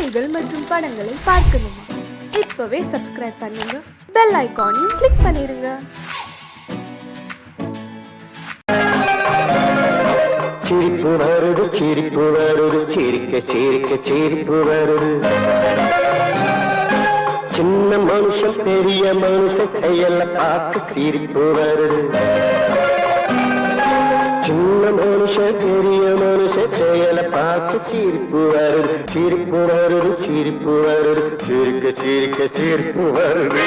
செய்திகள் மற்றும் படங்களை பார்க்கணுமா? இப்பவே சப்ஸ்கிரைப் பண்ணுங்க, பெல் ஐகானையும் கிளிக் பண்ணிருங்க. சிரிப்பு வருது, சிரிப்பு வருது, சிரிக்க சிரிக்க சிரிப்பு வருது. சின்ன மனுஷன் பெரிய மனுஷன் செயல பார்க்க சிரிப்பு வருது. சின்ன மனுஷன் பெரிய மனுஷன் செயல பார்க்க சிரிப்பு வருது. சிரிப்பு வருது, சிரிப்பு வருது, சிரிக்க சிரிக்க சிரிப்பு வருது.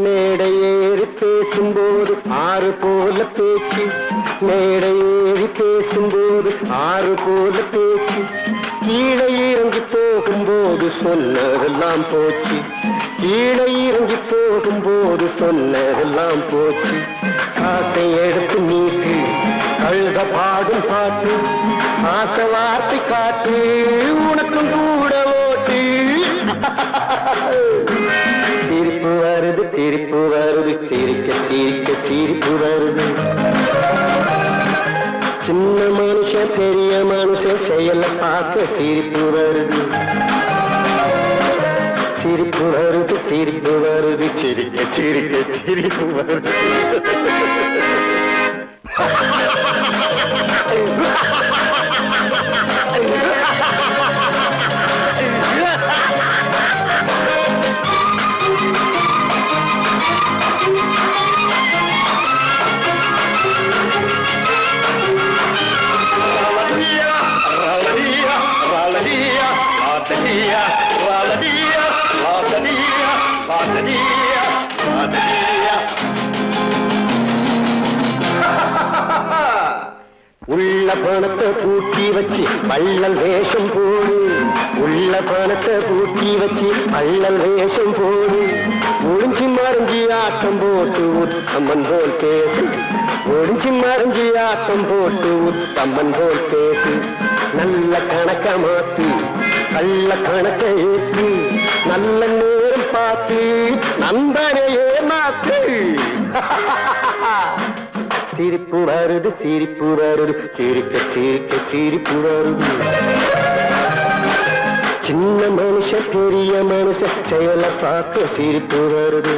மேடை ஏறி பேசும்போது ஆறு போல பேச்சு, மேடை ஏறி பேசும்போது ஆறு போல பேச்சு. கீழே இறங்கி போகும்போது சொன்னதெல்லாம் போச்சு, கீழே இறங்கி போகும்போது சொன்னதெல்லாம் போச்சு. காசை எடுத்து நீட்டு கழுத பாடும் பாட்டு, ஆசை வார்த்தை காட்டு உனக்கும் கூட ஓட்டு. சிரிப்பு வருது, சிரிப்பு வருது, சிரிக்க சிரிக்க சிரிப்பு வருது. சின்ன மனுஷன் பெரிய மனுஷன் செயல பார்க்க சிரிப்பு வருது. சிரிப்பு வருது, சிரிப்பு வருது, சிரிக்க சிரிக்க சிரிப்பு வருது. உள்ள பணத்தை பூட்டி வச்சு பள்ளல் வேஷம் போடு, உள்ள பணத்தை பூட்டி வச்சு பள்ளல் வேஷம் போடு. ஒளிஞ்சி மறைஞ்சி ஆட்டம் போட்டு உத்தம்மன் போல் பேசு, ஒளிஞ்சி மறைஞ்சி ஆட்டம் போட்டு உத்தம்மன் போல் பேசு. நல்ல கணக்க மாத்தி கள்ள கணக்க ஏற்றி, நல்ல நேரம் பார்த்து நண்பனையே மாத்து. சிரிப்பு வருது, சிரிப்பு வருது, சிரிக்க சிரிக்க சிரிப்பு வருது. சின்ன மனுஷன் பெரிய மனுஷன் செயல பார்க்க சிரிப்பு வருது.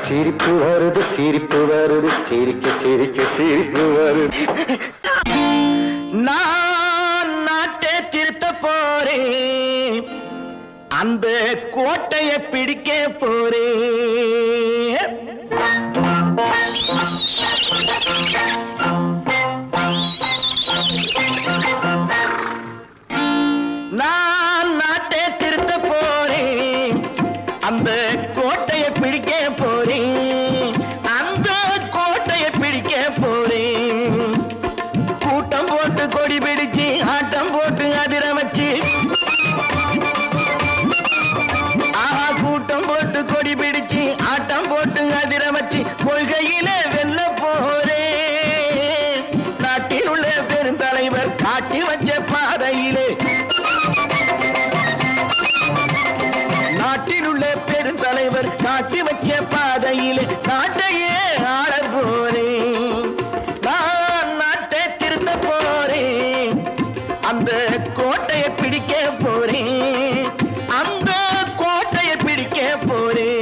சிரிப்பு வருது, சிரிப்பு வருது, சிரிக்க சிரிக்க சிரிப்பு வருது. நான் நாட்டை திருத்த போறேன், அந்த கோட்டையை பிடிக்க போறேன். நான் நாட்டை திருத்த போறேன், அந்த கோட்டையை பிடிக்க போறேன், அந்த கோட்டையை பிடிக்க போறேன். கூட்டம் போட்டு கொடி பிடிச்சு ஆட்டம் போட்டு அதிர வச்சு, கூட்டம் போட்டு கொடி பிடிச்சு ஆட்டம் போட்டு அதிர வச்சு கொள்கையில வெல்ல போறேன். நாட்டில் உள்ள பெருந்தலைவர் காட்டி வச்ச பாதையிலே, நாட்டில் உள்ள பெருந்தலைவர் காட்டி வச்ச பாதையிலே நாட்டையே ஆள போறேன். நான் நாட்டை திருத்த போறேன், அந்த கோட்டையை பிடிக்க போறேன், அந்த கோட்டையை பிடிக்க போறேன்.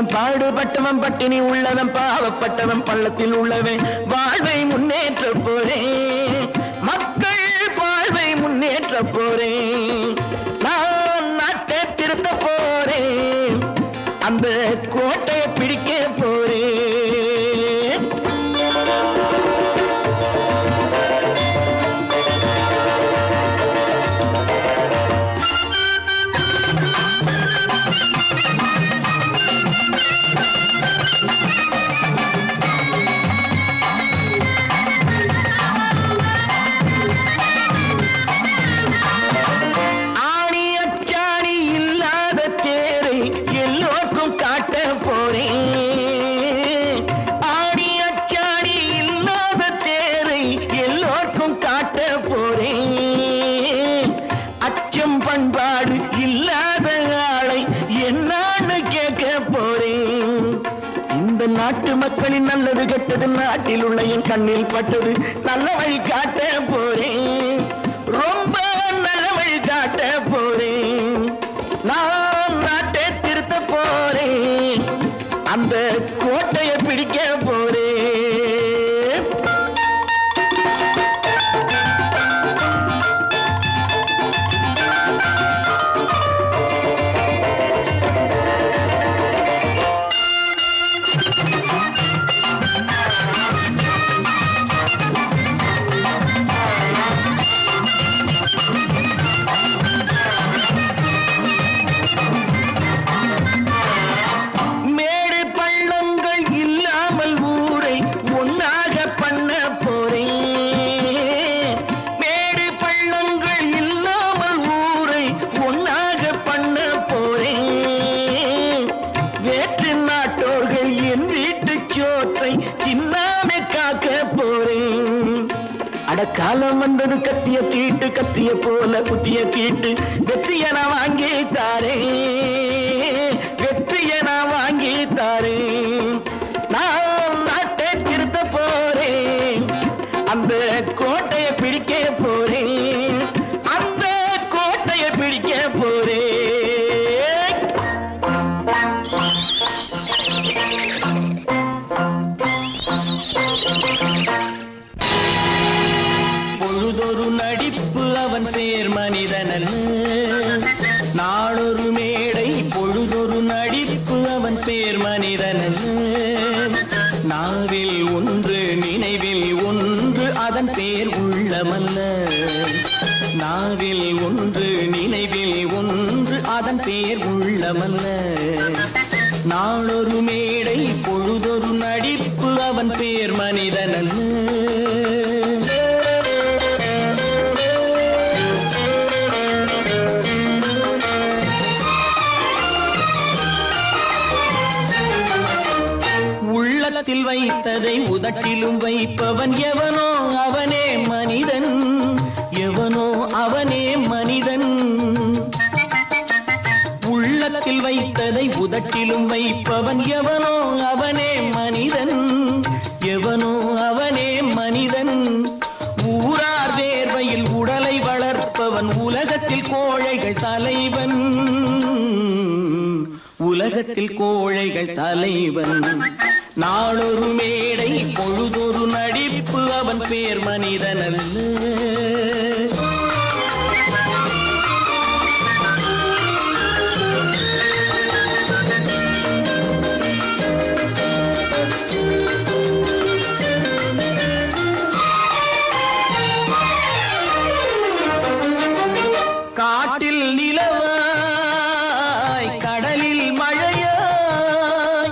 உள்ளவன் பாடுபட்டவன் பட்டினி உள்ளவன் பாவப்பட்டவன் பள்ளத்தில் உள்ளவன் வாழ்வை முன்னேற்ற போறேன் மக்கள் வாழ்வை முன்னேற்ற போறேன் நான் நாட்டை திருத்த போறேன் அந்த கோட்டையை பிடிக்க போறேன் பண்பாடு இல்லாத ஆளை என்னான்னு கேட்க போறேன் இந்த நாட்டு மக்களின் நல்லது கெட்டது நாட்டில் உள்ள என் கண்ணில் பட்டது நல்ல வழி காட்ட போறேன் ரொம்ப நல்ல வழி காட்ட போறேன் நான் நாட்டை திருத்த போறேன் அந்த கோட்டையை பிடிக்க போறேன் காலம் வந்தது கத்திய தீட்டு கத்திய போல குத்திய தீட்டு வெற்றிய நான் வாங்கி தாரே வெற்றிய நான் வாங்கி தாரே நான் நாட்டை திருத்த போறேன் அந்த கோட்டையை பிடிக்க போறேன் அந்த கோட்டையை பிடிக்க போறேன் பொழுதொரு நடிப்பு அவன் பேர் மனிதனல்ல நாளொரு மேடை பொழுதொரு நடிப்பு அவன் பேர் மனிதனல்ல நாவில் ஒன்று நினைவில் ஒன்று அதன் பேர் உள்ளமல்ல நாவில் ஒன்று நினைவில் ஒன்று அதன் பேர் உள்ளமல்ல நாளொரு மேடை பொழுதொரு நடிப்பு அவன் பேர் மனிதனல்ல உள்ளத்தில் வைத்ததை உதட்டிலும் வைப்பவன் எவனோ அவனே மனிதன் எவனோ அவனே மனிதன் உள்ளத்தில் வைத்ததை உதட்டிலும் வைப்பவன் எவனோ அவனே மனிதன் எவனோ அவனே மனிதன் ஊரார் வேர்வையில் உடலை வளர்ப்பவன் உலகத்தில் கோழைகள் தலைவன் உலகத்தில் கோழைகள் தலைவன் நாளொரு மேடை பொழுதொரு நடிப்பு அவன் பேர் மனிதனல்ல காட்டில் நிலவாய் கடலில் மழையாய்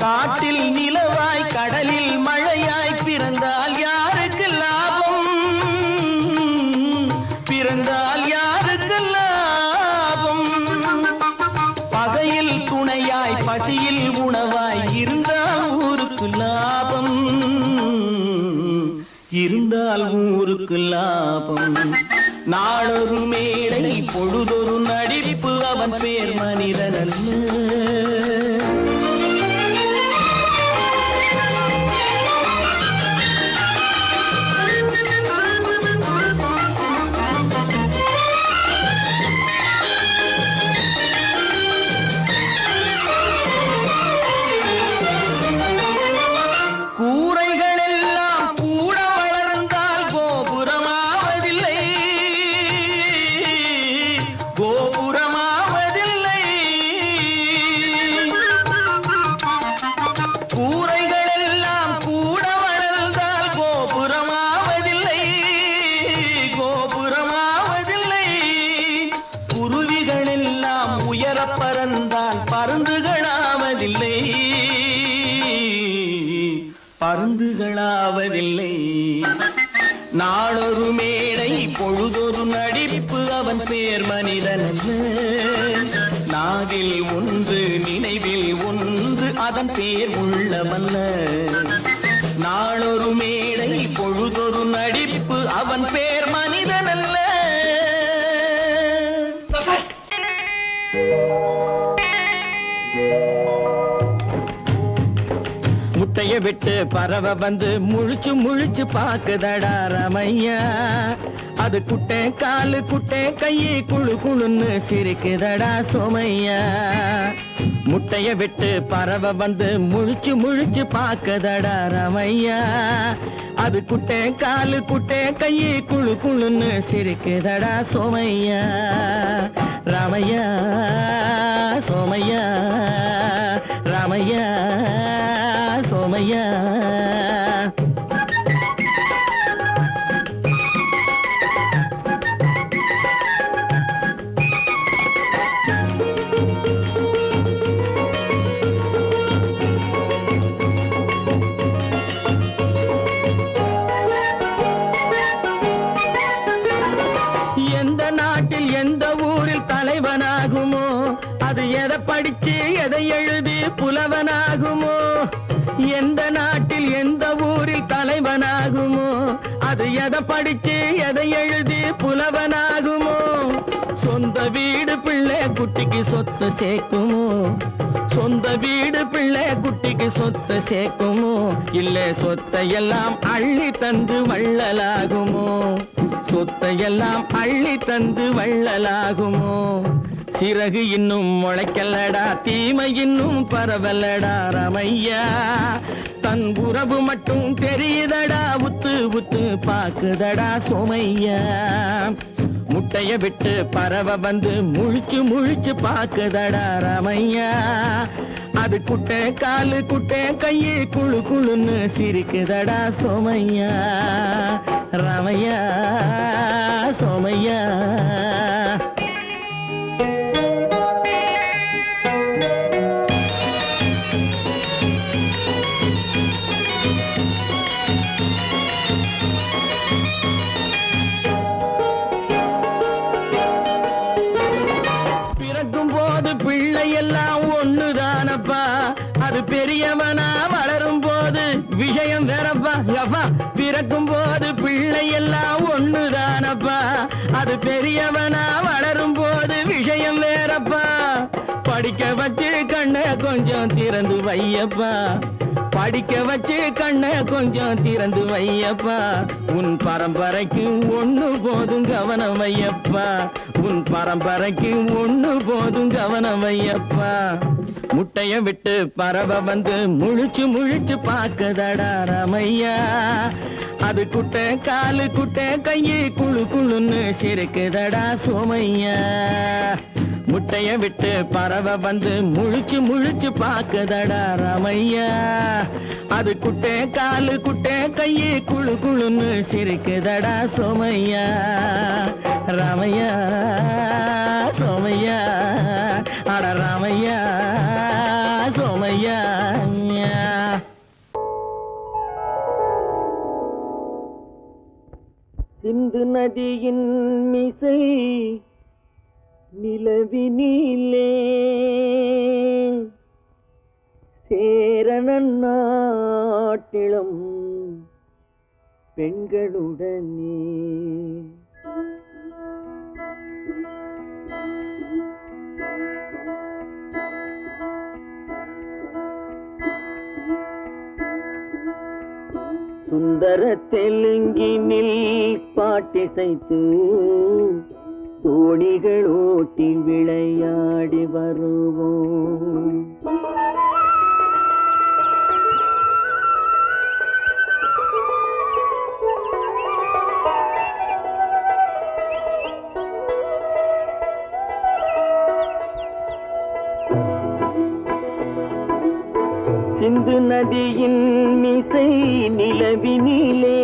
காட்டில் நிலவாய் கடலில் மழையாய் பிறந்தால் யாருக்கு லாபம் பிறந்தால் யாருக்கு லாபம் பகையில் துணையாய் பசியில் உணவாய் இருந்தால் ஊருக்கு லாபம் இருந்தால் ஊருக்கு லாபம் நாளொரு மேடை பொழுதொரு நடிப்பு அவன் பேர் மனிதனல்ல பொழுதுகளாவதில்லை. நாளொரு மேடை பொழுதொரு நடிப்பு அவன் பேர் மனிதன் நாவில் ஒன்று நினைவில் ஒன்று அதன் பேர் உள்ளவல்ல. நாளொரு மேடை பொழுதொரு நடிப்பு அவன் பேர் மனிதன் அல்ல. முட்டைய விட்டு பறவை வந்து முழிச்சு முழிச்சு பாக்குதடா ரமையா. அது குட்டை காலு குட்டை கையை குழு குழுன்னு சிரிக்குதடா சோமையா. முட்டைய விட்டு பறவை வந்து முழிச்சு முழிச்சு பாக்குதடா ரமையா. அது குட்டை காலு குட்டை கையை குழு குழுன்னு சிரிக்குதடா சோமையா. ராமையா சோமையா ராமையா சோமையா. எந்த நாட்டில் எந்த ஊரில் தலைவனாகுமோ அது எதை படிச்சு எதை எழுதி புலவனாகுமோ. எந்த நாட்டில் எந்த ஊரில் தலைவனாகுமோ அது எதை படிச்சு எதை எழுதி புலவனாகுமோ. சொந்த வீடு பிள்ளை குட்டிக்கு சொத்து சேர்க்குமோ. சொந்த வீடு பிள்ளை குட்டிக்கு சொத்து சேர்க்குமோ. இல்ல சொத்தையெல்லாம் அள்ளி தந்து வள்ளலாகுமோ. சொத்தையெல்லாம் அள்ளி தந்து வள்ளலாகுமோ. சிறகு இன்னும் முளைக்கல்லடா தீமை இன்னும் பரவலடா ரமையா. தன் உறவு மட்டும் தெரியுதடா உத்து உத்து பாக்குதடா சோமையா. முட்டைய விட்டு பறவை வந்து முழிச்சு முழிச்சு பாக்குதடா ரமையா. அது குட்டை காலு குட்டை கையை குழு குழுன்னு சிரிக்குதடா சோமையா. ரமையா சோமையா. பிள்ளையெல்லாம் ஒண்ணுதானப்பா. அது பெரியவனா வளரும் போது விஷயம் வேறப்பா. பிறக்கும் போது பிள்ளையெல்லாம் ஒண்ணுதானப்பா. அது பெரியவனா வளரும் போது விஷயம் வேறப்பா. படிக்க வச்சு கண்ணை கொஞ்சம் திறந்து வையப்பா. படிக்க வச்சு கண்ணை கொஞ்சம் திறந்து வையப்பா. உன் பரம்பரைக்கு ஒண்ணு போதும் கவனம் வையப்பா. உன் பரம்பரைக்கு ஒண்ணு போதும் கவனம் வையப்பா. முட்டைய விட்டு பறவை வந்து முழிச்சு முழிச்சு பாக்குதடா ரமையா. அது குட்டை காலு குட்டை கையை குழு குழுன்னு சிரிக்குதடா சோமையா. முட்டைய விட்டு பறவை வந்து முழிச்சு முழிச்சு பாக்குதடா ரமையா. அது குட்டை காலு குட்டை கையை குழு குழுன்னு சிரிக்குதடா சோமையா. ராமையா சோமையா. அட ராமையா சோமையா. சிந்து நதியின் மிசை நிலவினிலே சேரணன் நாட்டிலும் பெண்களுடனே சுந்தர தெலுங்கினில் பாட்டிசைத்து தோணிகள் ஓட்டி விளையாடி வருவோம். சிந்து நதியின் மிசை நிலவினிலே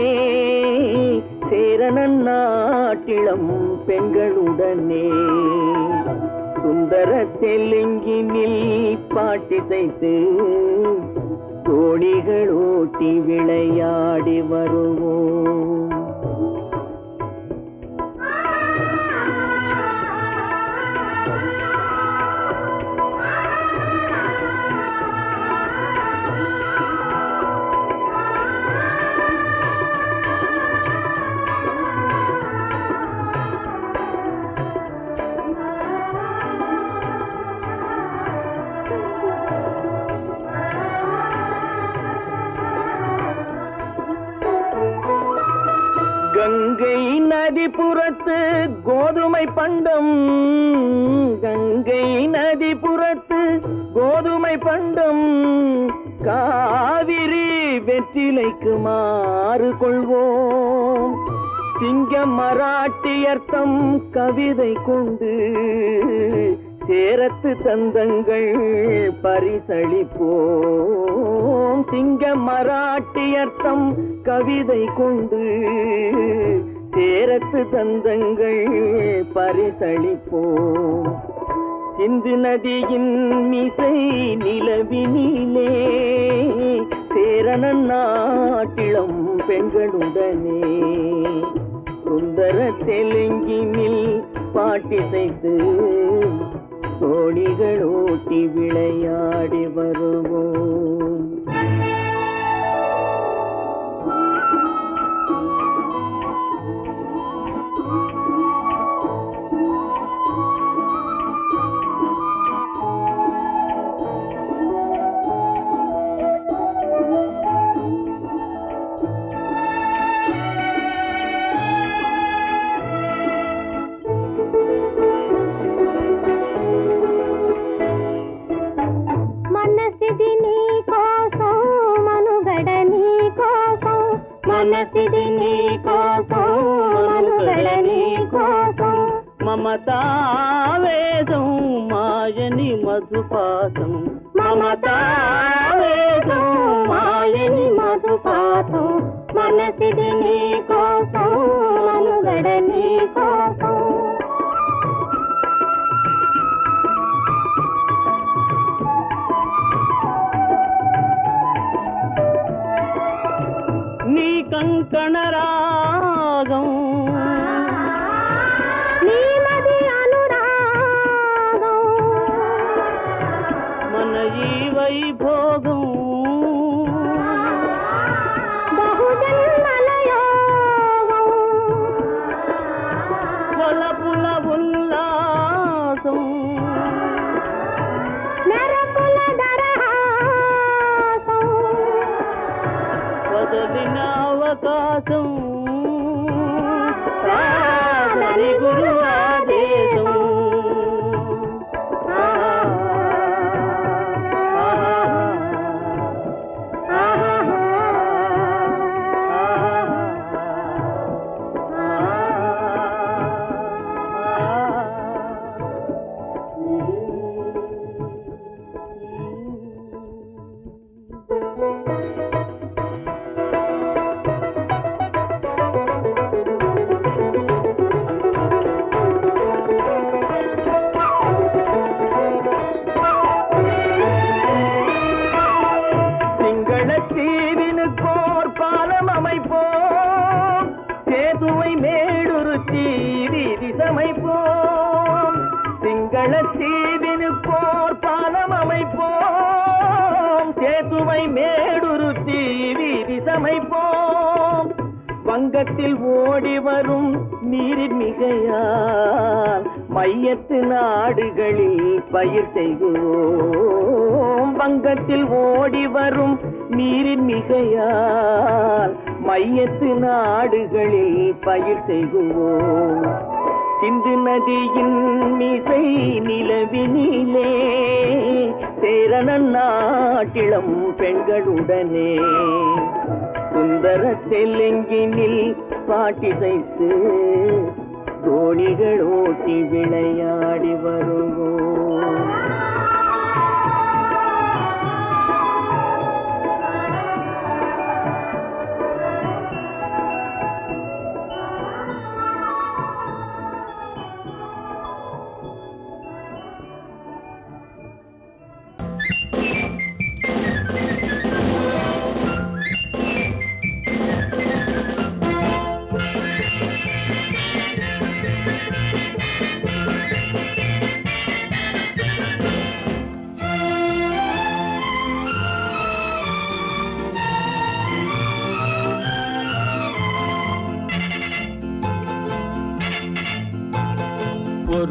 சேரணன் நாட்டிளம் பெண்களுடனே சுந்தர தெலுங்கினில் பாட்டிசைத்து தோணிகள் ஓட்டி விளையாடி வருவோம். கங்கை நதிபுறத்து கோதுமை பண்டம், கங்கை நதிபுறத்து கோதுமை பண்டம், காவிரி வெற்றிலைக்கு மாறு கொள்வோம். சிங்க மராட்டியர்த்தம் கவிதை கொண்டு சேரத்து தந்தங்கள் பரிசளிப்போம். சிங்க மராட்டியர்த்தம் கவிதை கொண்டு சேரத்து தந்தங்கள் பரிசளிப்போம். சிந்து நதியின் மிசை நிலவினிலே சேரணன் நாட்டிளம் பெண்களுடனே சுந்தர தெலுங்கினில் பாட்டிசைத்து தோணிகள் ஓட்டி விளையாடி வருவோம். మనసిది నీ కోసం మనుగడ నీ కోసం మమతావేదం మాయని మధుపాసం మమతావేదం మాయని మధుపాసం మనసిది నీ కోసం మనుగడ నీ కోసం కంకణ రాగం నీమది అనురాగం మన ఈ వైభోగం బహుజన్మల యోగం వలపుల ఉల్లాసం మెరపుల దరహాసం వదలిన అవకాశం సాధని గురు ఆదేశం சேதுவை மேடுருத்தி வீதி சமைப்போம். சிங்கள தீவினுக்கோர் பாலம் அமைப்போம். சேதுவை மேடுருத்தி வீதி சமைப்போம். வங்கத்தில் ஓடி வரும் நீரின் மிகையால் மையத்து நாடுகளில் பயிர் செய்கிறோம். வங்கத்தில் ஓடி வரும் நீரின் மிகையால் மையத்து நாடுகளில் பயிர் செய்கிறோம். சிந்து நதியின் மிசை நிலவினிலே சேரணன் நாட்டிளம் பெண்களுடனே சுந்தர தெலுங்கினில் பாட்டிசைத்து தோணிகள் ஓட்டி விளையாடி வருவோம்.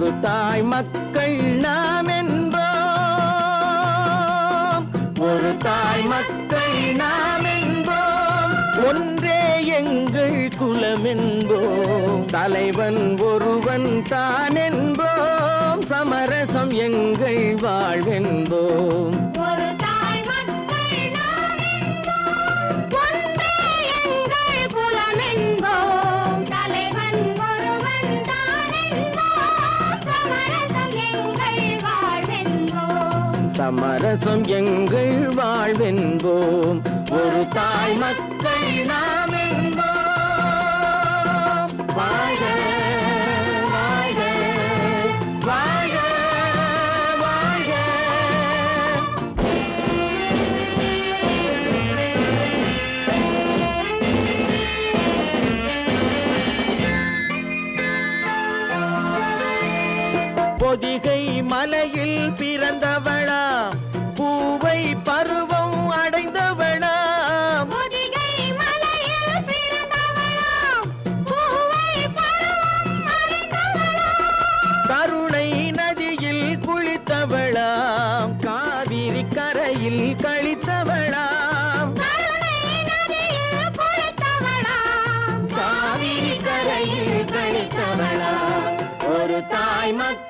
ஒரு தாய் மக்கள் நாம் என்போம், ஒரு தாய் மக்கள் நாம் என்போம், ஒன்றே எங்கள் குலம் என்போம், தலைவன் ஒருவன் தான் என்போம், சமரசம் எங்கள் வாழ்வென்போம். ஒரு தாய் மக்கள் நாம் என்போம், ஒன்றே எங்கள் குலம் என்போம், தலைவன் ஒருவன் தான் என்போம், சமரசம் எங்கள் வாழ்வென்போம். சமரசம் எங்கள் வாழ்வென்போம். ஒரு தாய் மக்கள் நாம் என்போம். வாழ்க வாழ்க வாழ்க வாழ்க. பொதிகை மலையில் பிறந்தவளா, பூவை பருவம் அடைந்தவளா, பொதிகை மலையில் பிறந்தவளாம், பூவை பருவம் அடைந்தவளாம், கருணை நதியில் குளித்தவளாம், காவிரி கரையில் கழித்தவளாம், கருணை நதியில் குளித்தவளாம், காவிரி கரையில் கழித்தவளாம். ஒரு தாய் மக்கள்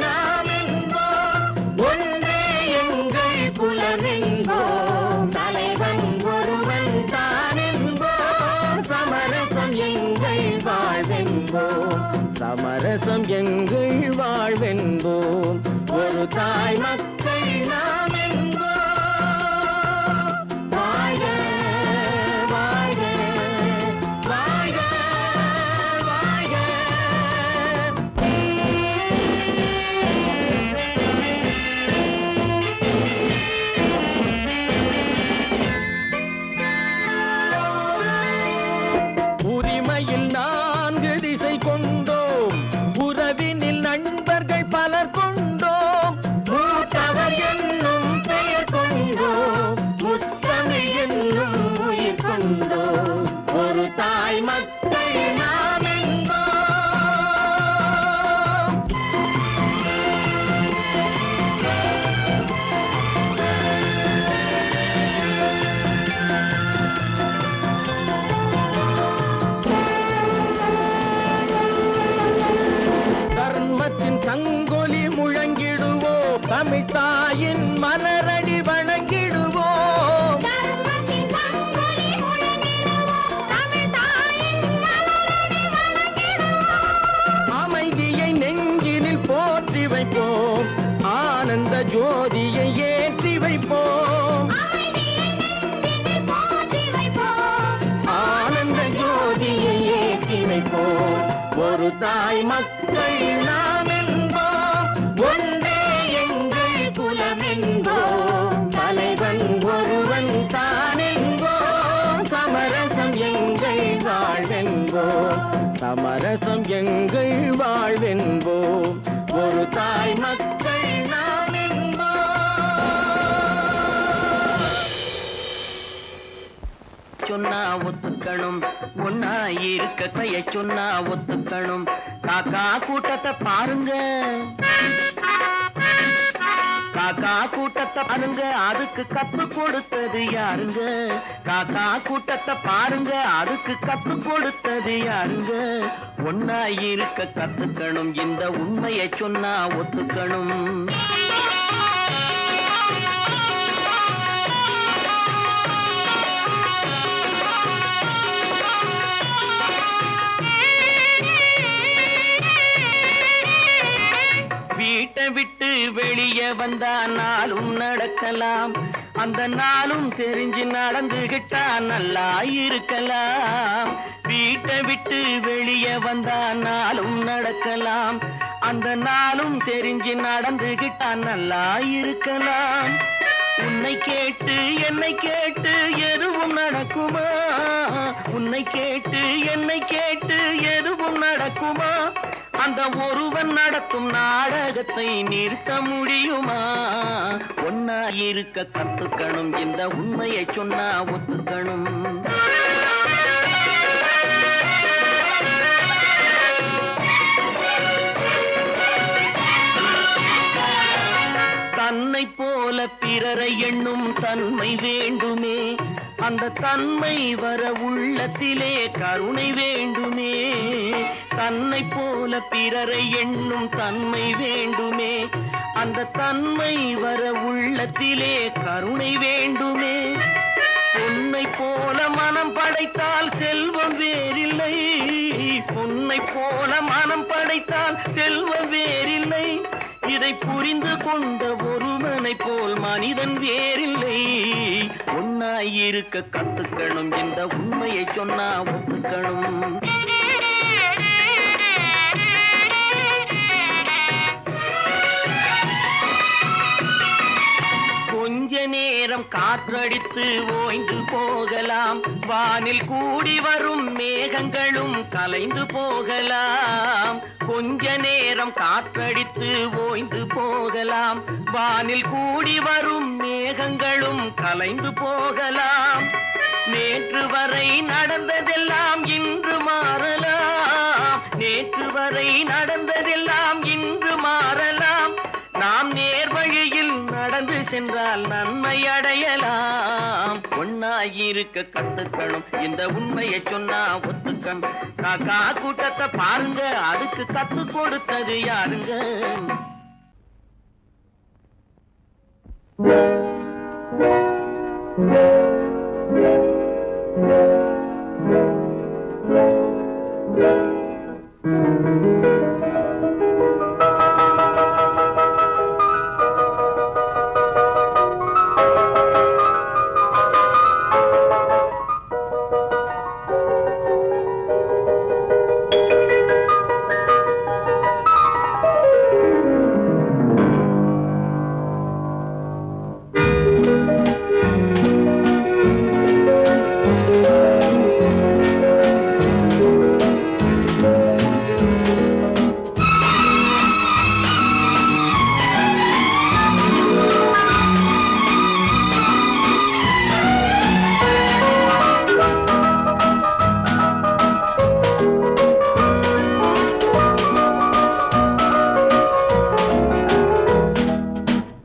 நாம் என்போம், ஒன்றே எங்கள் குலம் என்போம், தலைவன் ஒருவன் தான் என்போம், சமரசம் எங்கள் வாழ்வென்போம், சமரசம் எங்கள் வாழ்வென்போம். ஒரு தாய் மக்கள் நாம் என்போம். வாழ்க வாழ்க வாழ்க வாழ்க. உரிமையில் 4 திசை கொண்டோம், உறவினில் நண்பர்கள் பலர் கொண்டோம், மூத்தவர் என்னும் பெயர் கொண்டோம், முத்தமிழ் என்னும் உயிர் கொண்டோம். ஒரு தாய் மக்கள் நாம் என்போம். தர்மத்தின் சங்கொலி முழங்கிடுவோம், தமிழ் தாயின் மலரடி வணங்கிடுவோம், தர்மத்தின் சங்கொலி முழங்கிடுவோம், தமிழ் தாயின் மலரடி வணங்கிடுவோம், அமைதியை நெஞ்சினில் போற்றி வைப்போம், ஆனந்த ஜோதியை ஏற்றி வைப்போம், அமைதியை நெஞ்சினில் போற்றி வைப்போம், ஆனந்த ஜோதியை ஏற்றி வைப்போம். ஒரு தாய் மக்கள் நாம் என்போம், ஒன்றே எங்கள் குலம் என்போம், தலைவன் ஒருவன் தான் என்போம், சமரசம் எங்கள் வாழ்வென்போம், சமரசம் எங்கள் வாழ்வென்போம். ஒரு தாய் மக்கள் நாம் என்போம். சொன்னா ஒத்துக்கணும், ஒன்னா இருக்க கைய சொன்னா ஒத்துக்கணும், காக்கா கூட்டத்தை பாருங்க, காக்கா கூட்டத்தை பாருங்க, அதுக்கு கத்து கொடுத்தது யாருங்க, காக்கா கூட்டத்தை பாருங்க, அதுக்கு கத்து கொடுத்தது யாருங்க, ஒன்னா இருக்க கத்துக்கணும், இந்த உண்மையை சொன்னா ஒத்துக்கணும். வீட்டை விட்டு வெளியே வந்தா நாளும் நடக்கலாம், அந்த நாளும் தெரிஞ்சு நடந்துகிட்டா நல்லா இருக்கலாம். வீட்டை விட்டு வெளியே வந்தா நாளும் நடக்கலாம், அந்த நாளும் தெரிஞ்சு நடந்துகிட்டா நல்லா இருக்கலாம். உன்னை கேட்டு என்னை கேட்டு எதுவும் நடக்குமா, உன்னை கேட்டு என்னை கேட்டு எதுவும் நடக்குமா, அந்த ஒருவன் நடத்தும் நாடகத்தை நிறுத்த முடியுமா, ஒன்னா இருக்க கத்துக்கணும், இந்த உண்மையை சொன்னா ஒத்துக்கணும். தன்மை வேண்டுமே, அந்த தன்மை வர உள்ளத்திலே கருணை வேண்டுமே. தன்னை போல பிறரை எண்ணும் தன்மை வேண்டுமே, அந்த தன்மை வர உள்ளத்திலே கருணை வேண்டுமே. பொன்னை போல மனம் படைத்தால் செல்வம் வேறில்லை, பொன்னை போல மனம் படைத்தால் செல்வம் வேறில்லை. இதை புரிந்து கொண்ட ஒருவனை போல் மனிதன் வேறில்லை. ஒன்னாயிருக்க கத்துக்கணும், இந்த உண்மையை சொன்னா ஒத்துக்கணும். கொஞ்ச நேரம் காற்றடித்து ஓய்ந்து போகலாம், வானில் கூடி வரும் மேகங்களும் கலைந்து போகலாம். கொஞ்ச நேரம் காற்றடித்து ஓய்ந்து போகலாம், வானில் கூடி வரும் மேகங்களும் கலைந்து போகலாம். நேற்று வரை நடந்ததெல்லாம் இன்று மாறலாம், நேற்று வரை நடந்ததெல்லாம் இன்று மாறலாம். நாம் நேர் வழியில் நடந்து சென்றால் நன்மை அடையலாம். ஒன்னாயிருக்க கத்துக்கணும், இந்த உண்மையை சொன்னா ஒத்துக்கணும். காக்கா கூட்டத்தை பாருங்க, அதுக்கு கத்து கொடுத்தது யாருங்க?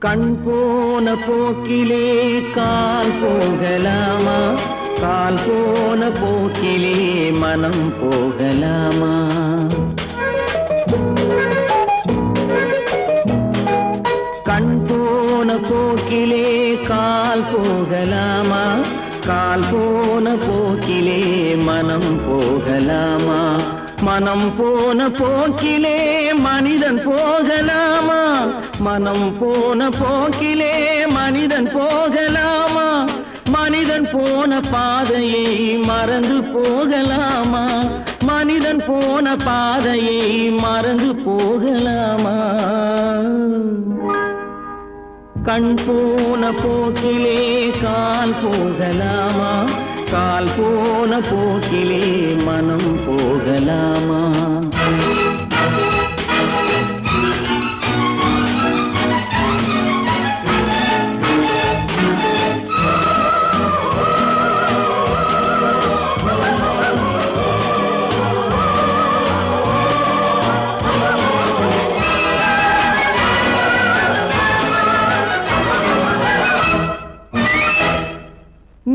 கண் போன போக்கிலே கால் போகலாமா, கால் போன போக்கிலே மனம் போகலாமா? கண் போன போக்கிலே கால் போகலாமா, கால் போன போக்கிலே மனம் போகலாமா? மனம் போன போக்கிலே மனிதன் போகலாமா, மனம் போன போக்கிலே மனிதன் போகலாமா? மனிதன் போன பாதையை மறந்து போகலாமா, மனிதன் போன பாதையை மறந்து போகலாமா? கண் போன போக்கிலே கால் போகலாமா, கால் போன போக்கிலே மனம் போகலாமா?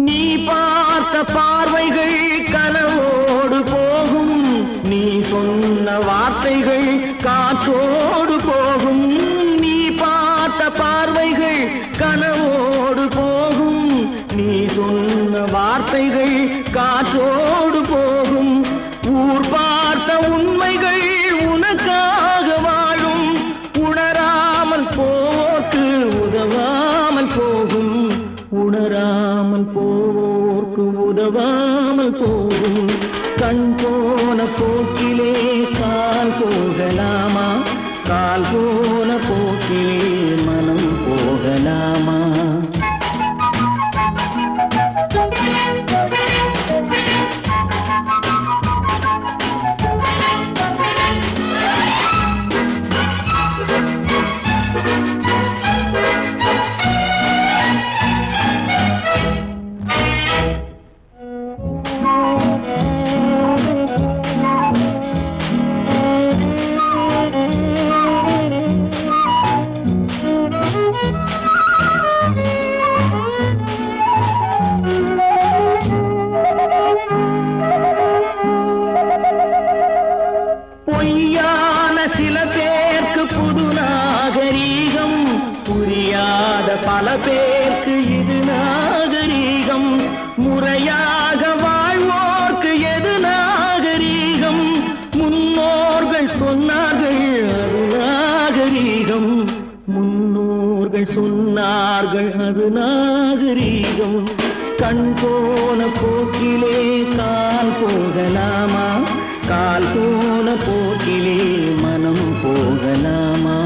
நீ பார்த்த பார்வைகள் கனவோடு போகும், நீ சொன்ன வார்த்தைகள் காற்றோடு போகும். நீ பார்த்த பார்வைகள் கனவோடு போகும், நீ சொன்ன வார்த்தைகள் காற்றோடு போகும். ஊர் பார்த்த உண்மைகள் உனக்காக வாழும், உணராமல் போக்கு உதவாமல் போகும், உணராமல் போர்க்கு உதவாமல் போகும். கண் போன போக்கிலே கால் போகலாமா, கால் போன போக்கிலே மனம் போகலாமா? சொன்னார்கள் அது நாகரீகம். கண் போன போக்கிலே கால் போகலாமா, கால் போன போக்கிலே மனம் போகலாமா?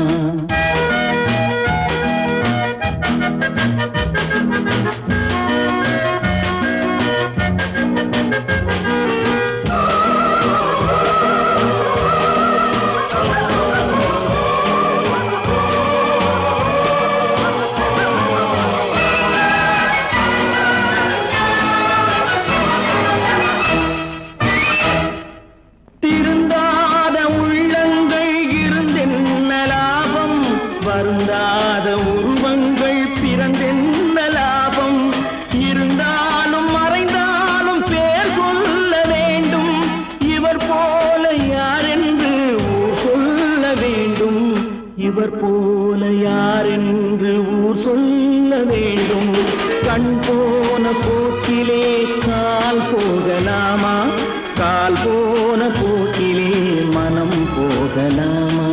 வருந்தாத உருவங்கள் பிறந்தென்ன லாபம்? இருந்தாலும் மறைந்தாலும் பேர் சொல்ல வேண்டும். இவர் போல யாரென்று ஊர் சொல்ல வேண்டும். இவர் போல யாரென்று ஊர் சொல்ல வேண்டும். கண் போன போக்கிலே கால் போகலாமா, கால் போன போக்கிலே மனம் போகலாமா?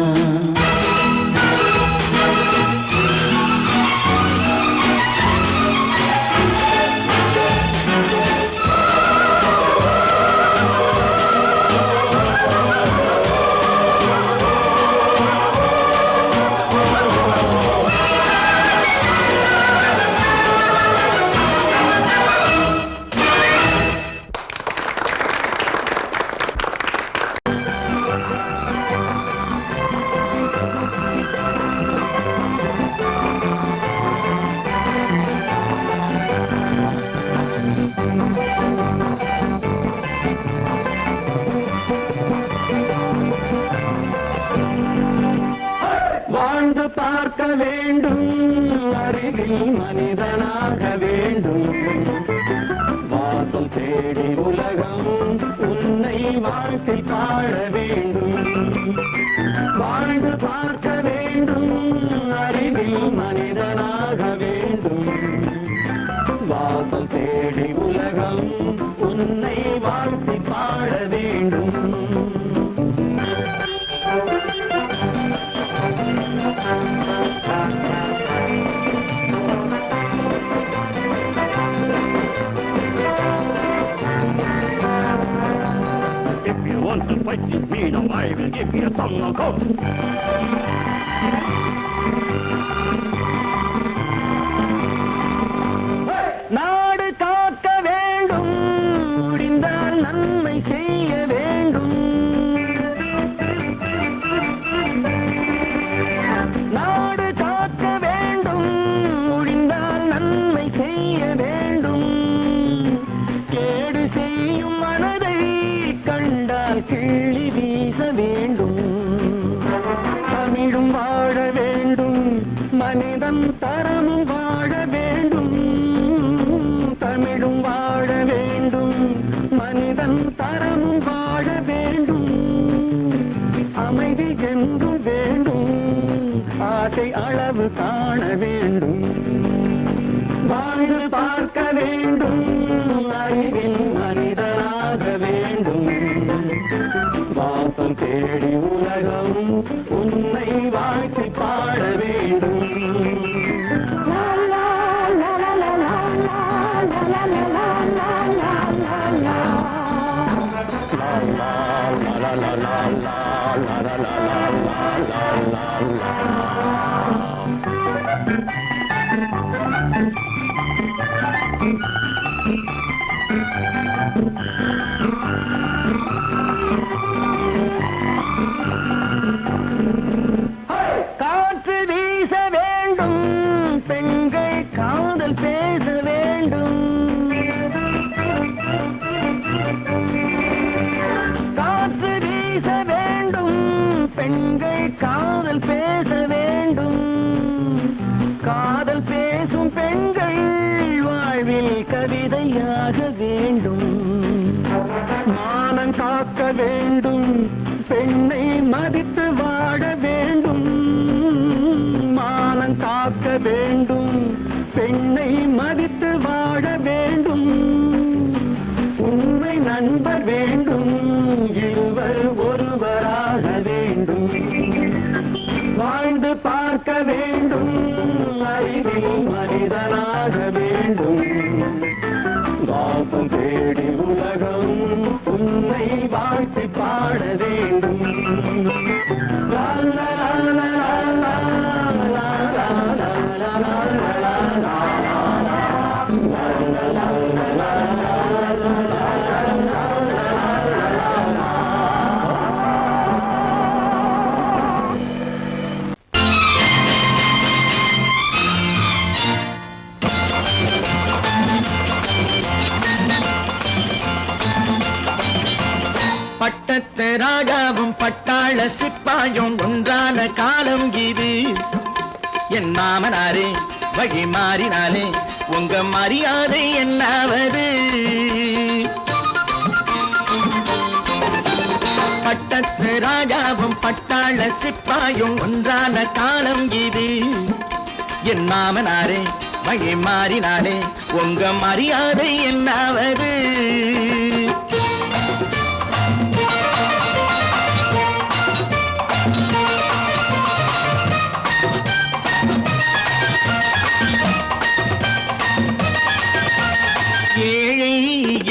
வாழ்ந்து பார்க்க வேண்டும், அறிவில் மனிதனாக வேண்டும். வாசல் தேடி உலகம் உன்னை வாழ்த்தி பாட வேண்டும். வாழ்ந்து பார்க்க வேண்டும், அறிவில் மனிதனாக வேண்டும். வாசல் தேடி உலகம் உன்னை வாழ்த்தி பாட வேண்டும். If you want to fight with me, now I will give you some knockout. நாடு காக்க வேண்டும், முடிந்தால் நன்மை செய்ய வேண்டும். நாடு காக்க வேண்டும், முடிந்தால் நன்மை செய்ய வேண்டும். கேடு செய்யும் மனதை கண்டால் கிள்ளி வீச வேண்டும். தமிழும் வாழ வேண்டும், மனிதன் தரமும் வாழ வேண்டும். தமிழும் வாழ வேண்டும், மனிதன் தரமும் வாழ வேண்டும். அமைதி என்று வேண்டும், ஆசை அளவு காண வேண்டும். வாழ்ந்து பார்க்க வேண்டும், அறிவில் மனிதனாக வேண்டும். வாசம் தேடி உலகம் உன்னை வாழ்த்தி பாட வேண்டும். காற்று வீச வேண்டும், பெண்கள் காதல் பேச வேண்டும். காற்று வீச வேண்டும், பெண்கள் காதல் பேச வேண்டும். காதல் பேசும் பெண்கள் வாழ்வில் கவிதையாக வேண்டும். மானம் காக்க வேண்டும், பெண்ணை மதித்து வாழ வேண்டும். மானம் காக்க வேண்டும், பெண்ணை மதித்து வாழ வேண்டும். உண்மை நண்பர் வேண்டும், இருவர் ஒருவராக வேண்டும். வாழ்ந்து பார்க்க வேண்டும், பட்டத்து ராஜாவும் பட்டாள சிப்பாயும் ஒன்றான காலம் இது. என் மாமனாரே வழி மாறினாலே உங்க மரியாதை என்னாவது? பட்டத்து ராஜாவும் பட்டாள சிப்பாயும் ஒன்றான காலம் இது. என் மாமனாரே வழி மாறினாலே உங்க மரியாதை என்னாவது? ஏழை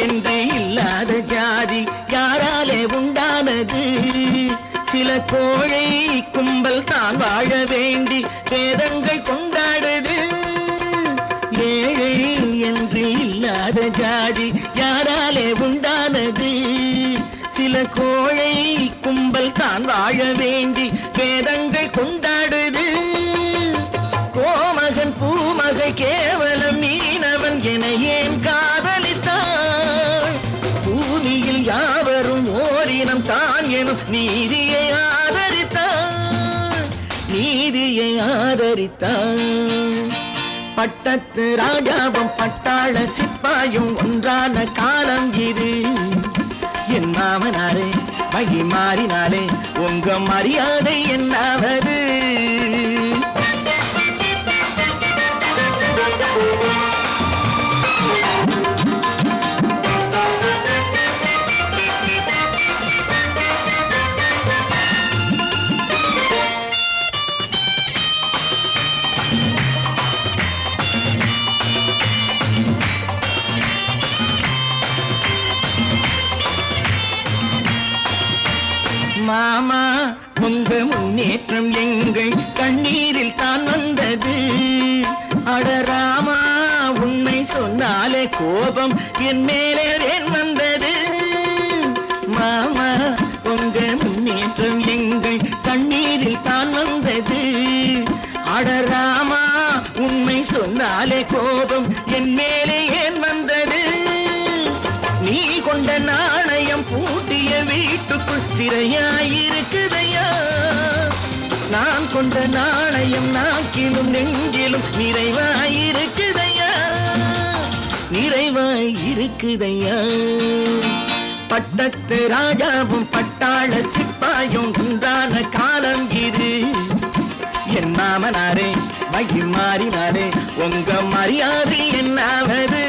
என்று இல்லாத ஜாதி யாராலே உண்டானது? சில கோழை கும்பல் தான் வாழ வேண்டி வேதங்கள் கொண்டாடுது. ஏழை என்று இல்லாத ஜாதி யாராலே உண்டானது? சில கோழை கும்பல் தான் வாழ வேண்டி வேதங்கள் கொண்டாடுது. கோமகன் பூமகை கேவலம் மீனவன் என ஏன் காதலித்தான்? பூமியில் யாவரும் ஓரினம் தான் எனும் நீதியை ஆதரித்தான், நீதியை ஆதரித்தான். பட்டத்து ராஜாவும் பட்டாள சிப்பாயும் ஒன்றான காலம் இது. என் மாமனாரே வழி மாறினாலே உங்க மரியாதை என்னாவது? மாமா உங்க முன்னேற்றம் எங்கள் கண்ணீரில் தான் வந்தது. அடராமா உண்மை சொன்னாலே கோபம் என் மேலே ஏன் வந்தது? மாமா உங்க முன்னேற்றம் எங்கள் கண்ணீரில் தான் வந்தது. அடராமா உண்மை சொன்னாலே கோபம் என் மேலே ஏன் வந்தது? நீ கொண்ட நாணயம் பூட்டிய வீட்டுக்குள் சிறையாயிருக்குதையா? நான் கொண்ட நாணயம் நாக்கிலும் நெஞ்சிலும் நிறைவாயிருக்குதையா, நிறைவாயிருக்குதையா. பட்டத்து ராஜாவும் பட்டாள சிப்பாயும் உண்டான காலம் இது. என் மாமனாரே வழி மாறினாரே உங்க மரியாதை என்னாவது?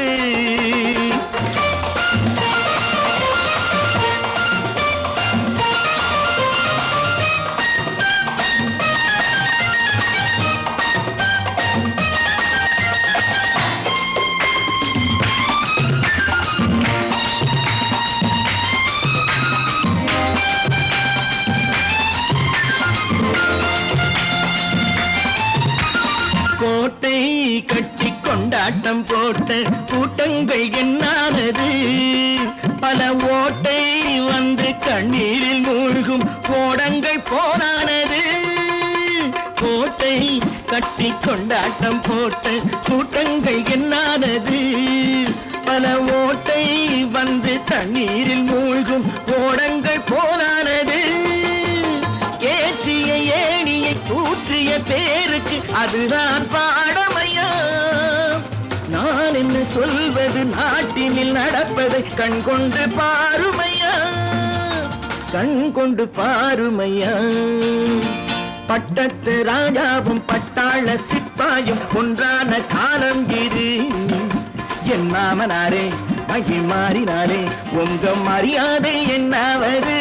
கோட்டை கட்டி கொண்டாட்டம் போட்ட கூட்டங்கள் என்னானது? பல ஓட்டை வந்து கண்ணீரில் மூழ்கும் கோடங்கள் போனானது. கோட்டை கட்டி கொண்டாட்டம் போட்ட கூட்டங்கள் என்னானது? பல ஓட்டை வந்து தண்ணீரில் மூழ்கும் கோடங்கள் போனானது. ஏற்றிய ஏணியை தூற்றிய பேருக்கு அதுதான் பாடமையா? நான் என்ன சொல்வது? நாட்டினில் நடப்பதை கண் கொண்டு பாருமையா, கண் கொண்டு பாருமையா. பட்டத்து ராஜாவும் பட்டாள சிப்பாயும் ஒன்றான காலம் இது. என் மாமனாரே வழி மாறினாலே உங்க மரியாதை என்னாவது?